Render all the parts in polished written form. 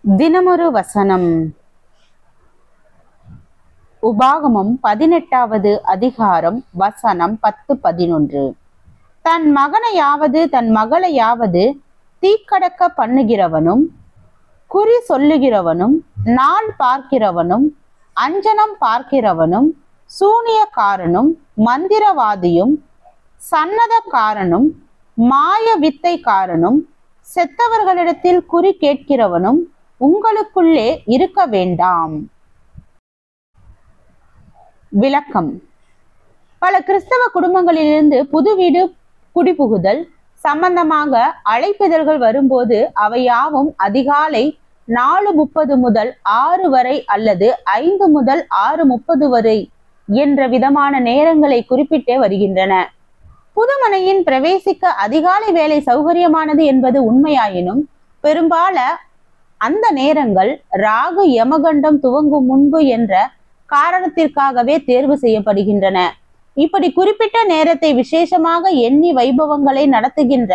தினமொரு வசனம். உபாகமம் 18வது அதிகாரம் வசனம் 10-11. தன் மகனையாவது தன் மகளையாவது தீக்கடக்க பண்ணுகிறவனும், குறி சொல்லுகிறவனும், நாள் பார்க்கிறவனும், அஞ்சனம் பார்க்கிறவனும், சூனியக்காரனும், மந்திரவாதியும், சன்னதக்காரனும், மாய வித்தைக்காரனும், செத்தவர்களிடத்தில் குறி கேட்கிறவனும் உங்களுக்குள்ளே இருக்க வேண்டாம். விளக்கம். பல கிறிஸ்தவ குடும்பங்களிலிருந்து புது வீடு குடிபுகுதல் சம்பந்தமாக அழைப்பிதழ்கள் வரும்போது அவை யாவும் அதிகாலை 4:30 முதல் 6 வரை அல்லது 5 முதல் 6:30 வரை என்ற விதமான நேரங்களை குறிப்பிட்டே வருகின்றன. புதுமனையின் பிரவேசிக்க அதிகாலை வேலை சௌகரியமானது என்பது உண்மையாயினும் பெரும்பால அந்த நேரங்கள் ராகு யமகண்டம் துவங்கும் முன்பு என்ற காரணத்திற்காகவே தேர்வு செய்யப்படுகின்றன. இப்படி குறிப்பிட்ட நேரத்தை விசேஷமாக எண்ணி வைபவங்களை நடத்துகின்ற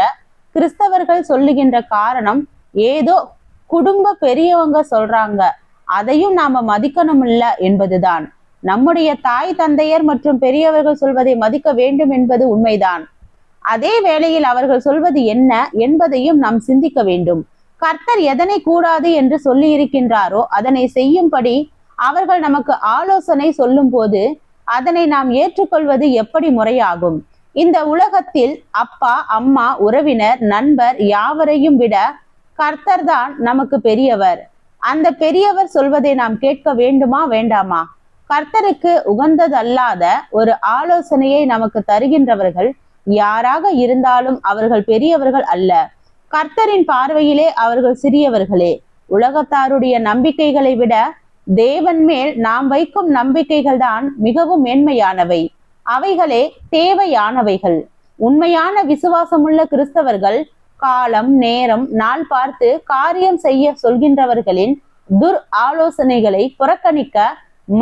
கிறிஸ்தவர்கள் சொல்லுகின்ற காரணம், ஏதோ குடும்ப பெரியவங்க சொல்றாங்க, அதையும் நாம மதிக்கணுமில்ல என்பதுதான். நம்முடைய தாய் தந்தையர் மற்றும் பெரியவர்கள் சொல்வதை மதிக்க வேண்டும் என்பது உண்மைதான். அதே வேளையில் அவர்கள் சொல்வது என்ன என்பதையும் நாம் சிந்திக்க வேண்டும். கர்த்தர் எதனை கூடாது என்று சொல்லி இருக்கின்றாரோ அதனை செய்யும்படி அவர்கள் நமக்கு ஆலோசனை சொல்லும் போது அதனை நாம் ஏற்றுக்கொள்வது எப்படி முறையாகும்? இந்த உலகத்தில் அப்பா, அம்மா, உறவினர், நண்பர் யாவரையும் விட கர்த்தர் தான் நமக்கு பெரியவர். அந்த பெரியவர் சொல்வதை நாம் கேட்க வேண்டுமா வேண்டாமா? கர்த்தருக்கு உகந்ததல்லாத ஒரு ஆலோசனையை நமக்கு தருகின்றவர்கள் யாராக இருந்தாலும் அவர்கள் பெரியவர்கள் அல்ல. கர்த்தரின் பார்வையிலே அவர்கள் சிறியவர்களே. உலகத்தாருடைய நம்பிக்கைகளை விட தேவன் மேல் நாம் வைக்கும் நம்பிக்கைகள் தான் மிகவும் மேன்மையானவை. அவைகளே தேவையானவைகள். உண்மையான விசுவாசமுள்ள கிறிஸ்தவர்கள் காலம், நேரம், நாள் பார்த்து காரியம் செய்ய சொல்கின்றவர்களின் துர் ஆலோசனைகளை புறக்கணிக்க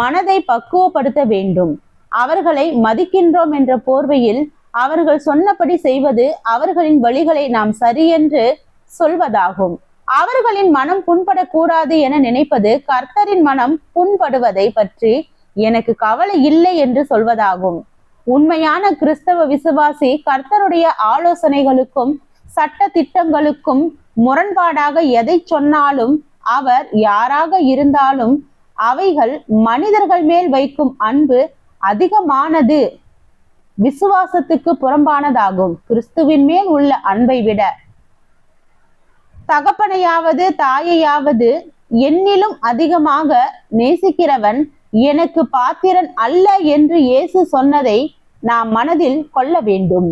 மனதை பக்குவப்படுத்த வேண்டும். அவர்களை மதிக்கின்றோம் என்ற போர்வையில் அவர்கள் சொன்னபடி செய்வது அவர்களின் வழிகளை நாம் சரியென்று சொல்வதாகும். அவர்களின் மனம் புண்படக்கூடாது என நினைப்பது கர்த்தரின் மனம் புண்படுவதை பற்றி எனக்கு கவலை இல்லை என்று சொல்வதாகும். உண்மையான கிறிஸ்தவ விசுவாசி கர்த்தருடைய ஆலோசனைகளுக்கும் சட்ட திட்டங்களுக்கும் முரண்பாடாக எதை சொன்னாலும், அவர் யாராக இருந்தாலும், அவைகள் மனிதர்கள் மேல் வைக்கும் அன்பு அதிகமானது, விசுவாசத்துக்கு புறம்பானதாகும். கிறிஸ்துவின் மேல் உள்ள அன்பை விட தகப்பனையாவது தாயையாவது என்னிலும் அதிகமாக நேசிக்கிறவன் எனக்கு பாத்திரன் அல்ல என்று இயேசு சொன்னதை நாம் மனதில் கொள்ள வேண்டும்.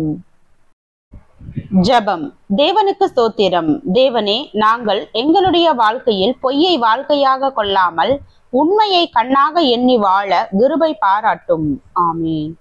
ஜெபம். தேவனுக்கு ஸ்தோத்திரம். தேவனே, நாங்கள் எங்களுடைய வாழ்க்கையில் பொய்யை வாழ்க்கையாக கொள்ளாமல் உண்மையை கண்ணாக எண்ணி வாழ கிருபை பாராட்டும். ஆமென்.